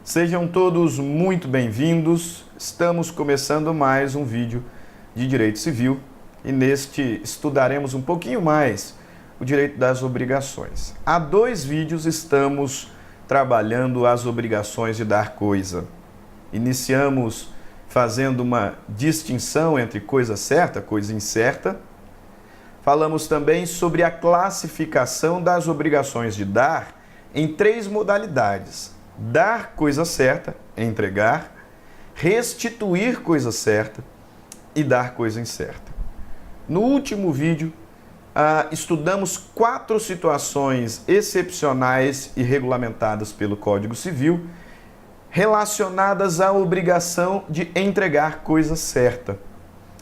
Sejam todos muito bem-vindos. Estamos começando mais um vídeo de Direito Civil e neste estudaremos um pouquinho mais o direito das obrigações. Há 2 vídeos estamos trabalhando as obrigações de dar coisa. Iniciamos fazendo uma distinção entre coisa certa, coisa incerta. Falamos também sobre a classificação das obrigações de dar em 3 modalidades: dar coisa certa, entregar, restituir coisa certa e dar coisa incerta. No último vídeo, estudamos 4 situações excepcionais e regulamentadas pelo Código Civil relacionadas à obrigação de entregar coisa certa.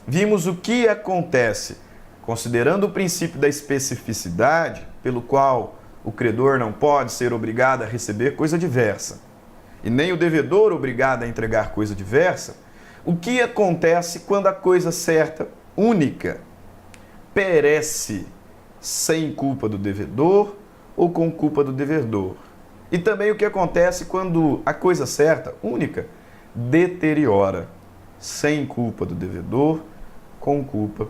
Vimos o que acontece considerando o princípio da especificidade, pelo qual o credor não pode ser obrigado a receber coisa diversa, e nem o devedor obrigado a entregar coisa diversa. O que acontece quando a coisa certa, única, perece sem culpa do devedor ou com culpa do devedor? E também o que acontece quando a coisa certa, única, deteriora sem culpa do devedor, com culpa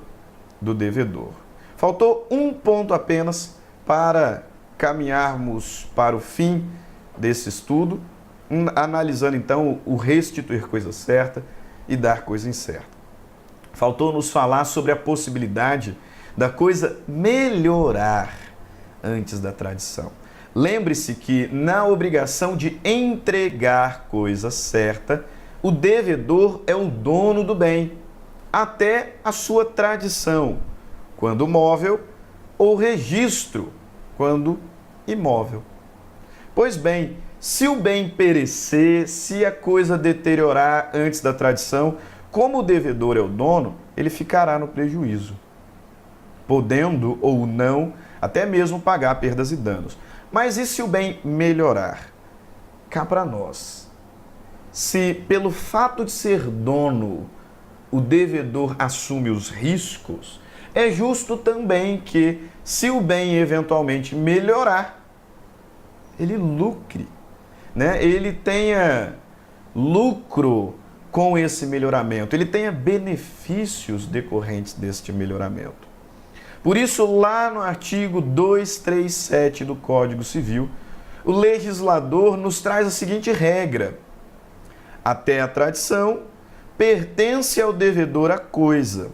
do devedor. Faltou um ponto apenas para caminharmos para o fim desse estudo, analisando então o restituir coisa certa e dar coisa incerta. Faltou nos falar sobre a possibilidade da coisa melhorar antes da tradição. Lembre-se que na obrigação de entregar coisa certa, o devedor é o dono do bem, até a sua tradição, quando móvel, ou registro, quando imóvel. Pois bem, se o bem perecer, se a coisa deteriorar antes da tradição, como o devedor é o dono, ele ficará no prejuízo, podendo ou não até mesmo pagar perdas e danos. Mas e se o bem melhorar? Cá para nós. Se pelo fato de ser dono, o devedor assume os riscos, é justo também que, se o bem eventualmente melhorar, ele lucre, né? Ele tenha lucro com esse melhoramento, ele tenha benefícios decorrentes deste melhoramento. Por isso, lá no artigo 237 do Código Civil, o legislador nos traz a seguinte regra: até a tradição, pertence ao devedor a coisa,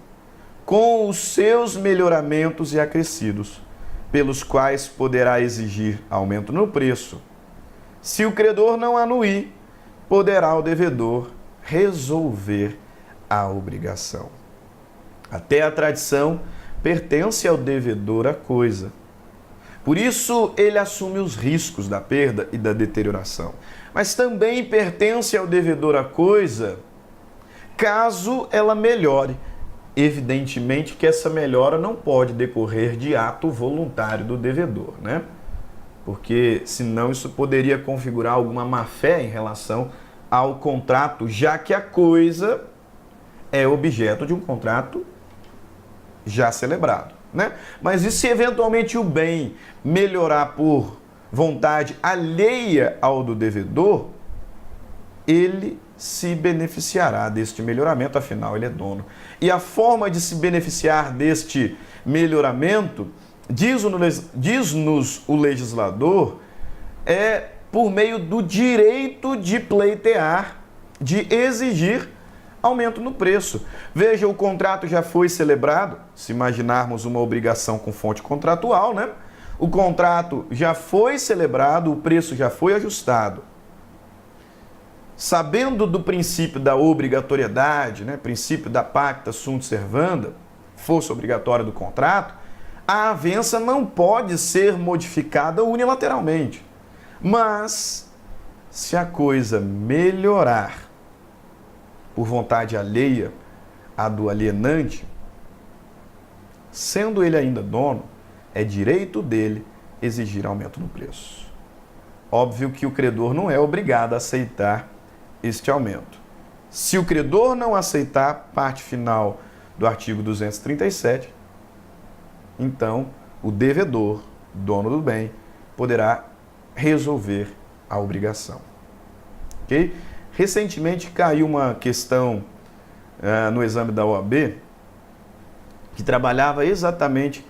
com os seus melhoramentos e acrescidos, pelos quais poderá exigir aumento no preço. Se o credor não anuir, poderá o devedor resolver a obrigação. Até a tradição, pertence ao devedor a coisa. Por isso, ele assume os riscos da perda e da deterioração. Mas também pertence ao devedor a coisa caso ela melhore. Evidentemente que essa melhora não pode decorrer de ato voluntário do devedor, né? Porque senão isso poderia configurar alguma má-fé em relação ao contrato, já que a coisa é objeto de um contrato já celebrado, né? Mas e se eventualmente o bem melhorar por vontade alheia ao do devedor, ele se beneficiará deste melhoramento, afinal ele é dono. E a forma de se beneficiar deste melhoramento, diz-nos o legislador, é por meio do direito de pleitear, de exigir aumento no preço. Veja, o contrato já foi celebrado, se imaginarmos uma obrigação com fonte contratual, né? O contrato já foi celebrado, o preço já foi ajustado. Sabendo do princípio da obrigatoriedade, né, princípio da pacta sunt servanda, força obrigatória do contrato, a avença não pode ser modificada unilateralmente. Mas, se a coisa melhorar por vontade alheia à do alienante, sendo ele ainda dono, é direito dele exigir aumento no preço. Óbvio que o credor não é obrigado a aceitar este aumento. Se o credor não aceitar, parte final do artigo 237, então o devedor, dono do bem, poderá resolver a obrigação. ok? Recentemente caiu uma questão no exame da OAB que trabalhava exatamente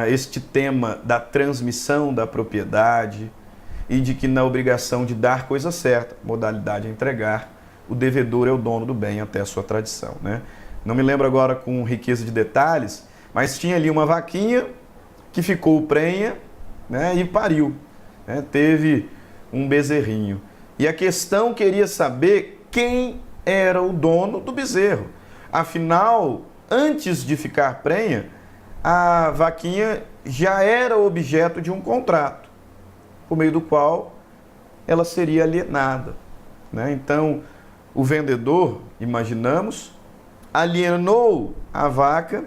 este tema da transmissão da propriedade e de que na obrigação de dar coisa certa, modalidade a entregar, o devedor é o dono do bem até a sua tradição, né? Não me lembro agora com riqueza de detalhes, mas tinha ali uma vaquinha que ficou prenha, né, e pariu, né? Teve um bezerrinho. E a questão queria saber quem era o dono do bezerro. Afinal, antes de ficar prenha, a vaquinha já era objeto de um contrato, por meio do qual ela seria alienada, né? Então, o vendedor, imaginamos, alienou a vaca,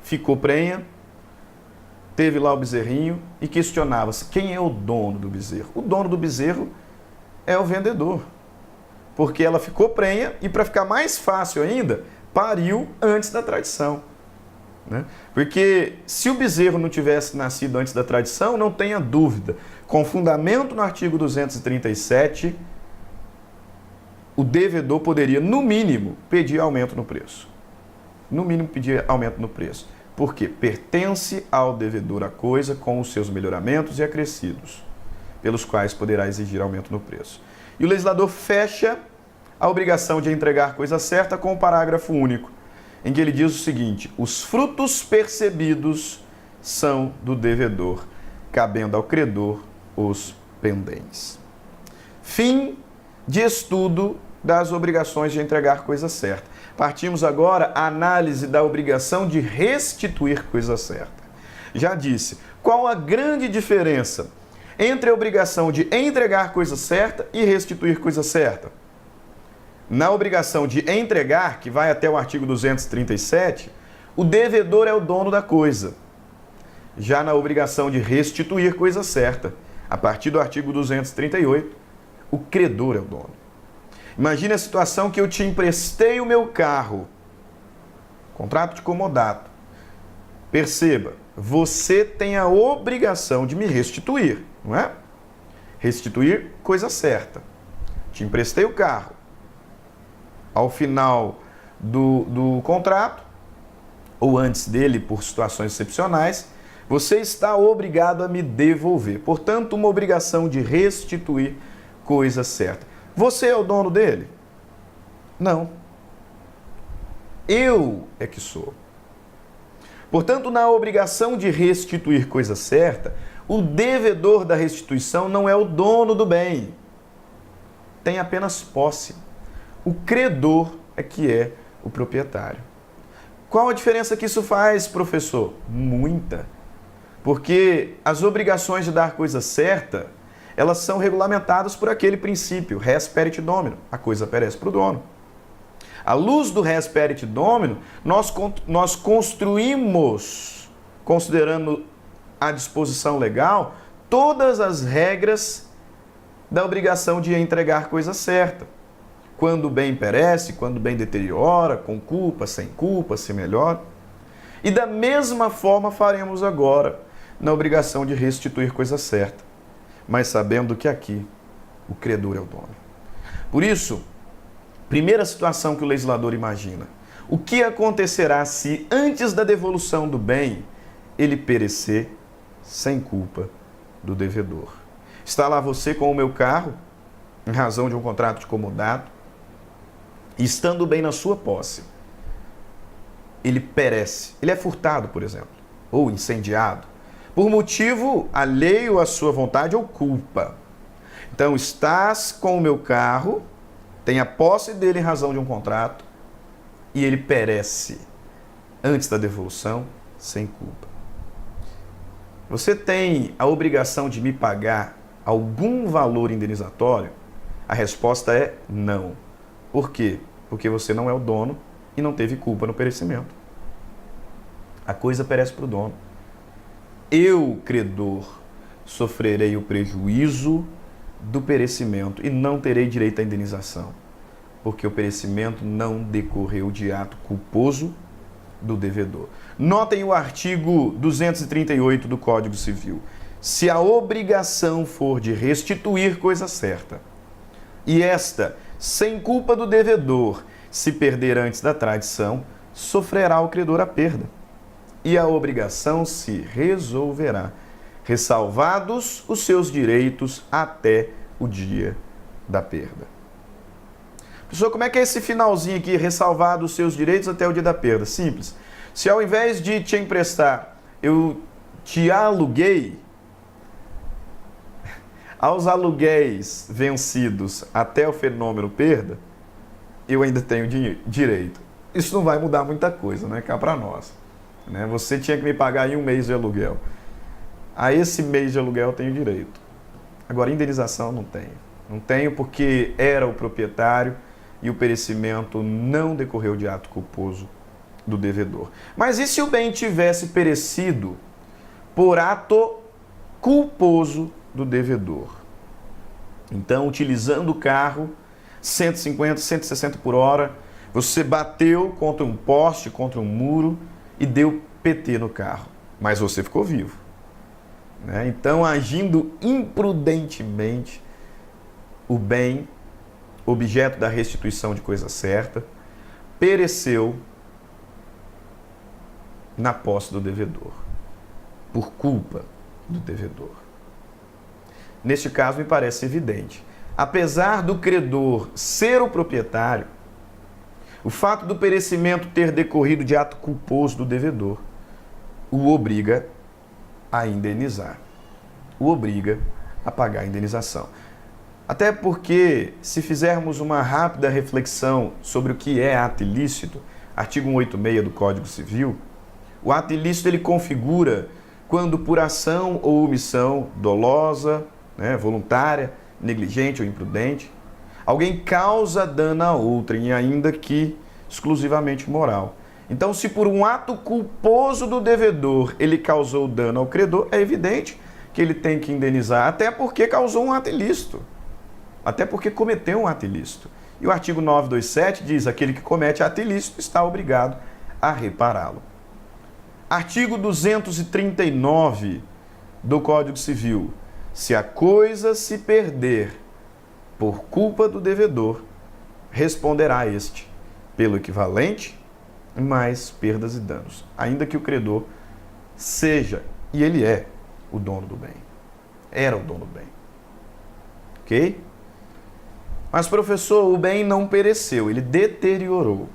ficou prenha, teve lá o bezerrinho e questionava-se quem é o dono do bezerro. O dono do bezerro é o vendedor, porque ela ficou prenha e, para ficar mais fácil ainda, pariu antes da tradição, né? Porque se o bezerro não tivesse nascido antes da tradição, não tenha dúvida, com fundamento no artigo 237, o devedor poderia, no mínimo, pedir aumento no preço. No mínimo, pedir aumento no preço. Por quê? Pertence ao devedor a coisa com os seus melhoramentos e acrescidos, pelos quais poderá exigir aumento no preço. E o legislador fecha a obrigação de entregar coisa certa com o parágrafo único, em que ele diz o seguinte: os frutos percebidos são do devedor, cabendo ao credor os pendentes. Fim de estudo das obrigações de entregar coisa certa. Partimos agora à análise da obrigação de restituir coisa certa. Já disse, qual a grande diferença entre a obrigação de entregar coisa certa e restituir coisa certa? Na obrigação de entregar, que vai até o artigo 237, o devedor é o dono da coisa. Já na obrigação de restituir coisa certa, a partir do artigo 238, o credor é o dono. Imagine a situação que eu te emprestei o meu carro, contrato de comodato. Perceba, você tem a obrigação de me restituir, não é? Restituir coisa certa. Te emprestei o carro. Ao final do contrato, ou antes dele, por situações excepcionais, você está obrigado a me devolver. Portanto, uma obrigação de restituir coisa certa. Você é o dono dele? Não. Eu é que sou. Portanto, na obrigação de restituir coisa certa, o devedor da restituição não é o dono do bem. Tem apenas posse. O credor é que é o proprietário. Qual a diferença que isso faz, professor? Muita. Porque as obrigações de dar coisa certa, elas são regulamentadas por aquele princípio, res perit domino, a coisa perece para o dono. À luz do res perit domino, nós construímos, considerando a disposição legal, todas as regras da obrigação de entregar coisa certa. Quando o bem perece, quando o bem deteriora, com culpa, se melhora. E da mesma forma faremos agora na obrigação de restituir coisa certa, mas sabendo que aqui o credor é o dono. Por isso, primeira situação que o legislador imagina: o que acontecerá se, antes da devolução do bem, ele perecer sem culpa do devedor? Está lá você com o meu carro, em razão de um contrato de comodato, e estando bem na sua posse, ele perece, ele é furtado, por exemplo, ou incendiado, por motivo alheio à sua vontade ou culpa. Então, estás com o meu carro, tem a posse dele em razão de um contrato, e ele perece antes da devolução, sem culpa. Você tem a obrigação de me pagar algum valor indenizatório? A resposta é não. Por quê? Porque você não é o dono e não teve culpa no perecimento. A coisa perece para o dono. Eu, credor, sofrerei o prejuízo do perecimento e não terei direito à indenização, porque o perecimento não decorreu de ato culposo do devedor. Notem o artigo 238 do Código Civil. se a obrigação for de restituir coisa certa, e esta, sem culpa do devedor, se perder antes da tradição, sofrerá o credor a perda, e a obrigação se resolverá, ressalvados os seus direitos até o dia da perda. Pessoal, como é que é esse finalzinho aqui, ressalvados os seus direitos até o dia da perda? Simples. Se ao invés de te emprestar, eu te aluguei, aos aluguéis vencidos até o fenômeno perda, eu ainda tenho direito. Isso não vai mudar muita coisa, né? Cá para nós. Né? Você tinha que me pagar em um mês de aluguel. A esse mês de aluguel eu tenho direito. Agora, indenização não tenho. Não tenho porque era o proprietário e o perecimento não decorreu de ato culposo do devedor. Mas e se o bem tivesse perecido por ato culposo do devedor? Então, utilizando o carro, 150, 160 por hora, você bateu contra um poste, contra um muro e deu PT no carro, mas você ficou vivo. Né? Então, agindo imprudentemente, o bem, objeto da restituição de coisa certa, pereceu na posse do devedor, por culpa do devedor. Neste caso, me parece evidente. Apesar do credor ser o proprietário, o fato do perecimento ter decorrido de ato culposo do devedor o obriga a indenizar, o obriga a pagar a indenização. Até porque, se fizermos uma rápida reflexão sobre o que é ato ilícito, artigo 186 do Código Civil, o ato ilícito ele configura quando por ação ou omissão dolosa, voluntária, negligente ou imprudente, alguém causa dano a outrem, ainda que exclusivamente moral. Então, se por um ato culposo do devedor ele causou dano ao credor, é evidente que ele tem que indenizar, até porque causou um ato ilícito, até porque cometeu um ato ilícito. E o artigo 927 diz: aquele que comete ato ilícito está obrigado a repará-lo. Artigo 239 do Código Civil: se a coisa se perder por culpa do devedor, responderá este pelo equivalente mais perdas e danos, ainda que o credor seja, e ele é, o dono do bem. Era o dono do bem. Ok? Mas, professor, o bem não pereceu, ele deteriorou,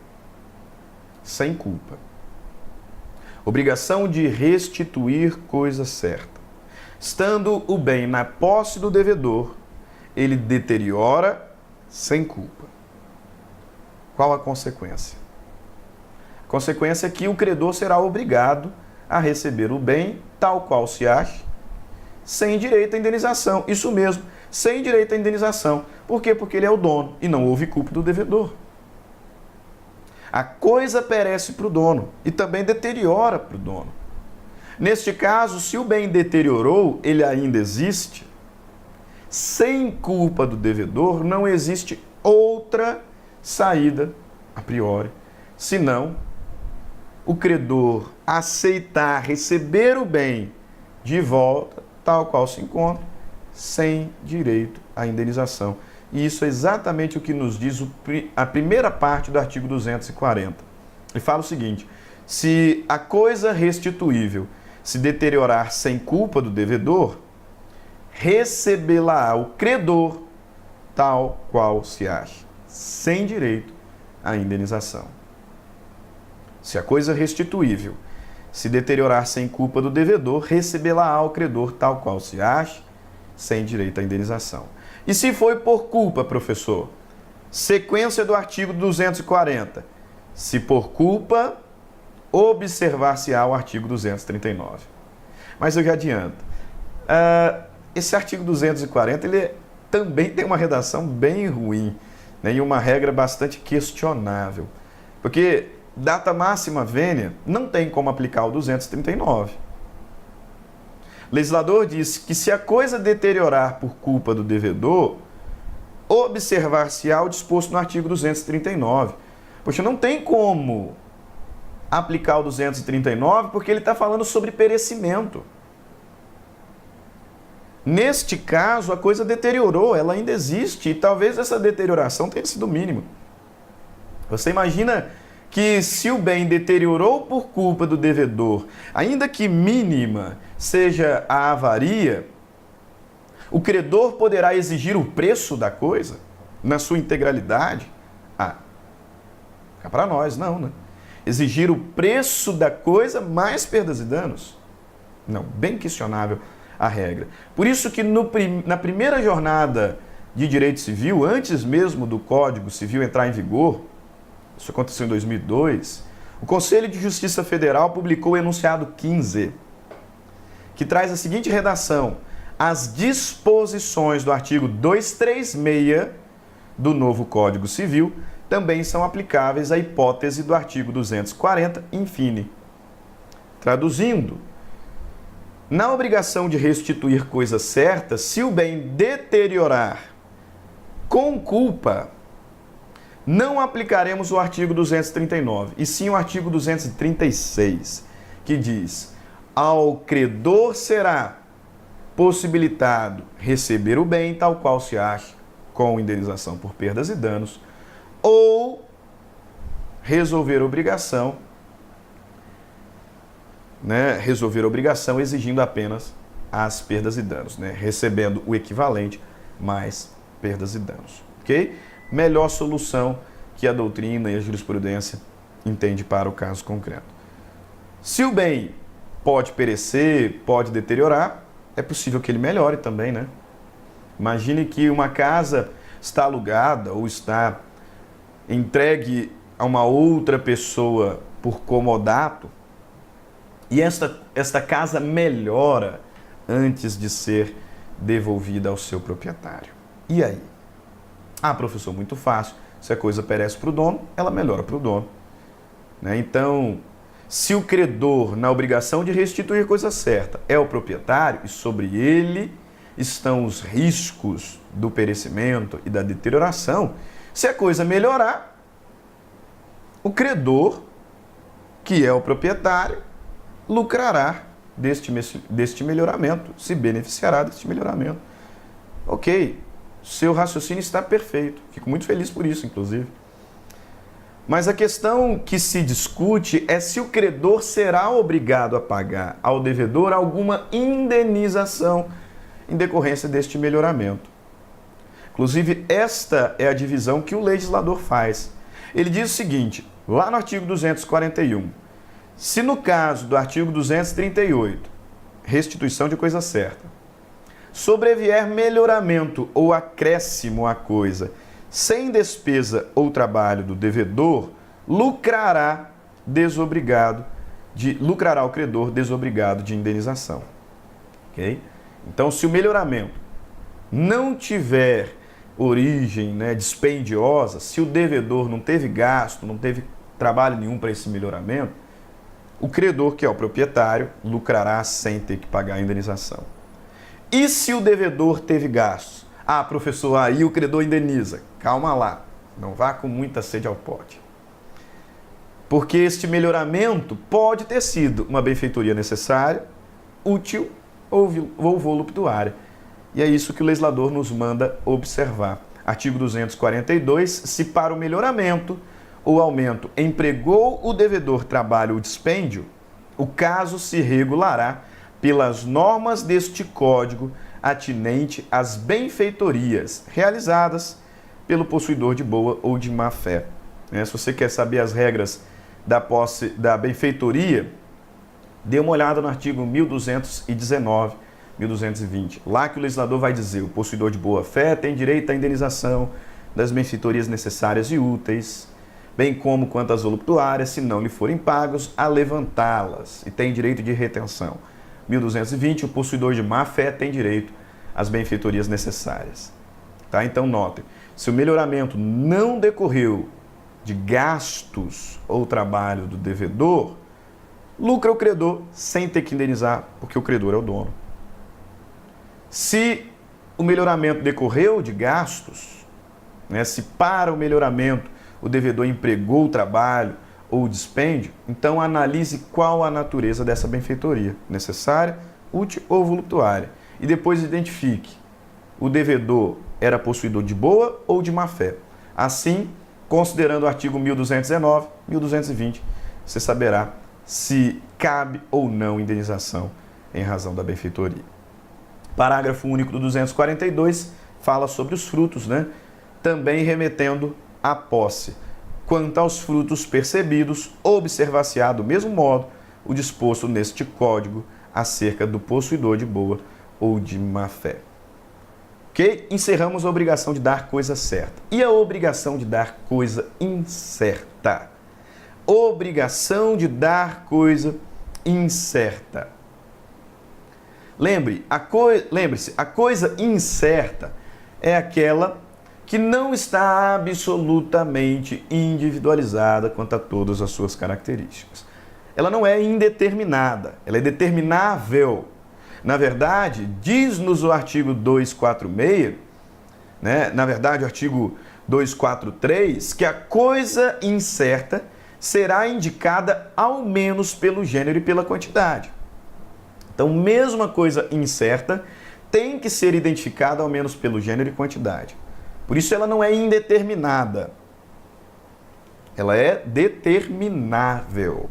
sem culpa. Obrigação de restituir coisa certa. Estando o bem na posse do devedor, ele deteriora sem culpa. Qual a consequência? A consequência é que o credor será obrigado a receber o bem tal qual se acha, sem direito à indenização. Isso mesmo, sem direito à indenização. Por quê? Porque ele é o dono e não houve culpa do devedor. A coisa perece para o dono e também deteriora para o dono. Neste caso, se o bem deteriorou, ele ainda existe, sem culpa do devedor, não existe outra saída, a priori, senão o credor aceitar receber o bem de volta, tal qual se encontra, sem direito à indenização. E isso é exatamente o que nos diz a primeira parte do artigo 240. Ele fala o seguinte: se a coisa restituível se deteriorar sem culpa do devedor, recebê-la o credor tal qual se acha, sem direito à indenização. Se a coisa restituível se deteriorar sem culpa do devedor, recebê-la o credor tal qual se acha, sem direito à indenização. E se foi por culpa, professor? Sequência do artigo 240. Se por culpa, observar-se-á o artigo 239. Mas eu já adianto. Esse artigo 240, ele também tem uma redação bem ruim, né, e uma regra bastante questionável. Porque data máxima vênia não tem como aplicar o 239. O legislador diz que se a coisa deteriorar por culpa do devedor, observar-se-á o disposto no artigo 239. Poxa, não tem como aplicar o 239 porque ele está falando sobre perecimento. Neste caso, a coisa deteriorou, ela ainda existe, e talvez essa deterioração tenha sido mínima. Você imagina que se o bem deteriorou por culpa do devedor, ainda que mínima seja a avaria, o credor poderá exigir o preço da coisa na sua integralidade? Fica para nós, não, né? Exigir o preço da coisa mais perdas e danos? Não, bem questionável a regra. Por isso que na primeira jornada de direito civil, antes mesmo do Código Civil entrar em vigor, isso aconteceu em 2002, o Conselho de Justiça Federal publicou o enunciado 15, que traz a seguinte redação: as disposições do artigo 236 do novo Código Civil também são aplicáveis à hipótese do artigo 240, infine. Traduzindo, na obrigação de restituir coisa certa, se o bem deteriorar com culpa, não aplicaremos o artigo 239, e sim o artigo 236, que diz: ao credor será possibilitado receber o bem tal qual se acha, com indenização por perdas e danos, ou resolver obrigação, exigindo apenas as perdas e danos, recebendo o equivalente mais perdas e danos. Ok? Melhor solução que a doutrina e a jurisprudência entende para o caso concreto. Se o bem pode perecer, pode deteriorar, é possível que ele melhore também, né? Imagine que uma casa está alugada ou está entregue a uma outra pessoa por comodato e esta casa melhora antes de ser devolvida ao seu proprietário. E aí? Professor, muito fácil. Se a coisa perece para o dono, ela melhora para o dono. Então, se o credor, na obrigação de restituir coisa certa, é o proprietário e sobre ele estão os riscos do perecimento e da deterioração, se a coisa melhorar, o credor, que é o proprietário, lucrará deste melhoramento, se beneficiará deste melhoramento. Ok, seu raciocínio está perfeito. Fico muito feliz por isso, inclusive. Mas a questão que se discute é se o credor será obrigado a pagar ao devedor alguma indenização em decorrência deste melhoramento. Inclusive, esta é a divisão que o legislador faz. Ele diz o seguinte, lá no artigo 241, se no caso do artigo 238, restituição de coisa certa, sobrevier melhoramento ou acréscimo à coisa, sem despesa ou trabalho do devedor, lucrará o credor desobrigado de indenização. Okay? Então, se o melhoramento não tiver origem dispendiosa, se o devedor não teve gasto, não teve trabalho nenhum para esse melhoramento, o credor, que é o proprietário, lucrará sem ter que pagar a indenização. E se o devedor teve gastos? Professor, aí o credor indeniza. Calma lá, não vá com muita sede ao pote. Porque este melhoramento pode ter sido uma benfeitoria necessária, útil ou voluptuária. E é isso que o legislador nos manda observar. Artigo 242, se para o melhoramento ou aumento empregou o devedor trabalho ou dispêndio, o caso se regulará pelas normas deste Código atinente às benfeitorias realizadas pelo possuidor de boa ou de má fé. Se você quer saber as regras da benfeitoria, dê uma olhada no artigo 1219, 1220. Lá que o legislador vai dizer: o possuidor de boa fé tem direito à indenização das benfeitorias necessárias e úteis, bem como quanto às voluptuárias, se não lhe forem pagos, a levantá-las, e tem direito de retenção. 1220, o possuidor de má fé tem direito às benfeitorias necessárias. Tá? Então, notem, se o melhoramento não decorreu de gastos ou trabalho do devedor, lucra o credor sem ter que indenizar, porque o credor é o dono. Se o melhoramento decorreu de gastos, se para o melhoramento o devedor empregou o trabalho ou o dispêndio, então analise qual a natureza dessa benfeitoria, necessária, útil ou voluptuária. e depois identifique o devedor era possuidor de boa ou de má fé. Assim, considerando o artigo 1219, 1220, você saberá se cabe ou não indenização em razão da benfeitoria. Parágrafo único do 242 fala sobre os frutos, também remetendo à posse. Quanto aos frutos percebidos, observar-se-á do mesmo modo o disposto neste Código acerca do possuidor de boa ou de má fé. Ok? Encerramos a obrigação de dar coisa certa. E a obrigação de dar coisa incerta? Obrigação de dar coisa incerta. Lembre-se, a coisa incerta é aquela que não está absolutamente individualizada quanto a todas as suas características. Ela não é indeterminada, ela é determinável. Na verdade, diz-nos o artigo 246, o artigo 243, que a coisa incerta será indicada ao menos pelo gênero e pela quantidade. Então, mesmo a coisa incerta tem que ser identificada ao menos pelo gênero e quantidade. Por isso ela não é indeterminada. Ela é determinável.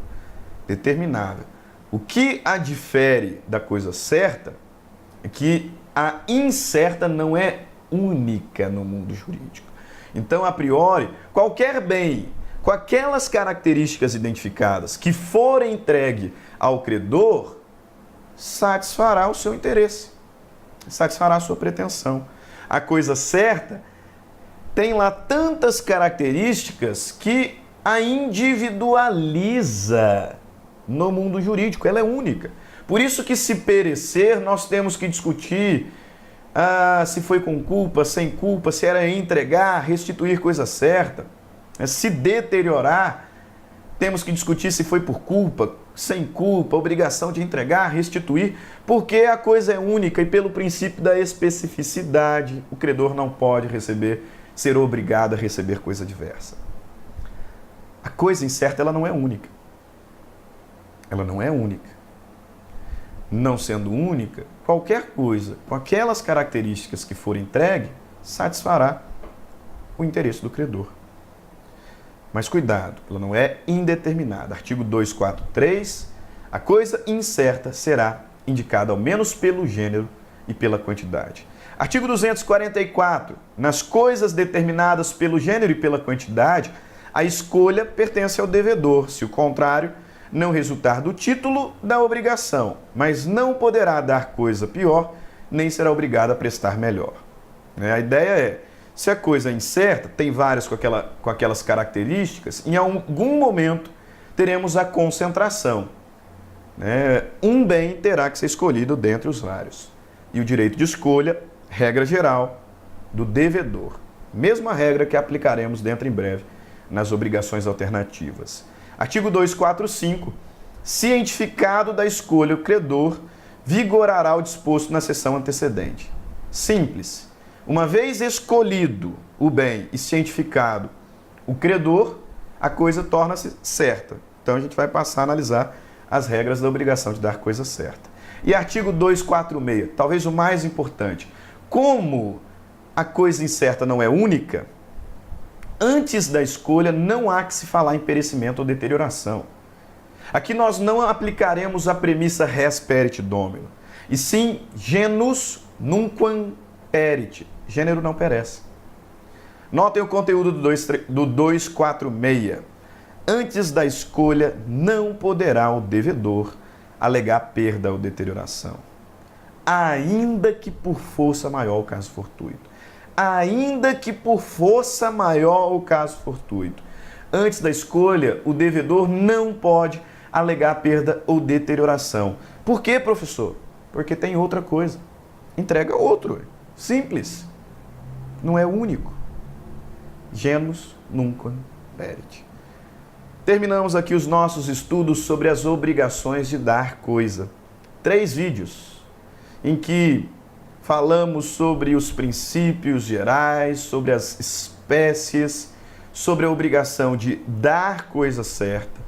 Determinável. O que a difere da coisa certa é que a incerta não é única no mundo jurídico. Então, a priori, qualquer bem com aquelas características identificadas que forem entregue ao credor, satisfará o seu interesse, satisfará a sua pretensão. A coisa certa tem lá tantas características que a individualiza no mundo jurídico, ela é única. Por isso que, se perecer, nós temos que discutir se foi com culpa, sem culpa, se era entregar, restituir coisa certa. Se deteriorar, temos que discutir se foi por culpa, sem culpa, obrigação de entregar, restituir, porque a coisa é única e, pelo princípio da especificidade, o credor não pode ser obrigado a receber coisa diversa. A coisa incerta, ela não é única. Ela não é única. Não sendo única, qualquer coisa com aquelas características que for entregue satisfará o interesse do credor. Mas cuidado, ela não é indeterminada. Artigo 243, a coisa incerta será indicada ao menos pelo gênero e pela quantidade. Artigo 244, nas coisas determinadas pelo gênero e pela quantidade, a escolha pertence ao devedor, se o contrário não resultar do título da obrigação, mas não poderá dar coisa pior, nem será obrigado a prestar melhor. A ideia é, se a coisa é incerta, tem várias com aquelas características, em algum momento teremos a concentração. Um bem terá que ser escolhido dentre os vários. E o direito de escolha, regra geral, do devedor. Mesma regra que aplicaremos dentro em breve nas obrigações alternativas. Artigo 245. Cientificado da escolha, o credor vigorará o disposto na seção antecedente. Simples. Uma vez escolhido o bem e cientificado o credor, a coisa torna-se certa. Então, a gente vai passar a analisar as regras da obrigação de dar coisa certa. E artigo 246, talvez o mais importante. Como a coisa incerta não é única, antes da escolha não há que se falar em perecimento ou deterioração. Aqui nós não aplicaremos a premissa res perit domino, e sim genus nunquam perit. Gênero não perece. Notem o conteúdo do 246. Antes da escolha não poderá o devedor alegar perda ou deterioração, ainda que por força maior o caso fortuito. Ainda que por força maior o caso fortuito. Antes da escolha, o devedor não pode alegar perda ou deterioração. Por quê, professor? Porque tem outra coisa. Entrega outro. Simples. Não é único. Genus nunquam perit. Terminamos aqui os nossos estudos sobre as obrigações de dar coisa. 3 vídeos em que falamos sobre os princípios gerais, sobre as espécies, sobre a obrigação de dar coisa certa,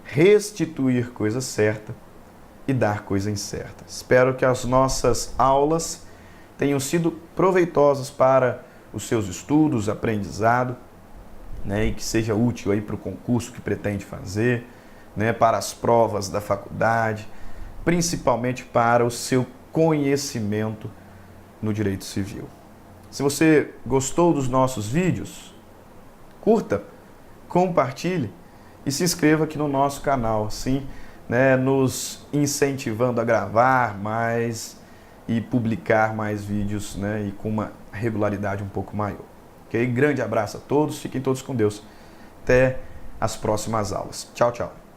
restituir coisa certa e dar coisa incerta. Espero que as nossas aulas tenham sido proveitosas para os seus estudos, aprendizado, né, e que seja útil aí para o concurso que pretende fazer, né, para as provas da faculdade, principalmente para o seu conhecimento no direito civil. Se você gostou dos nossos vídeos, curta, compartilhe e se inscreva aqui no nosso canal, assim, né, nos incentivando a gravar mais e publicar mais vídeos, né, e com uma regularidade um pouco maior. Ok? Grande abraço a todos, fiquem todos com Deus. Até as próximas aulas. Tchau, tchau.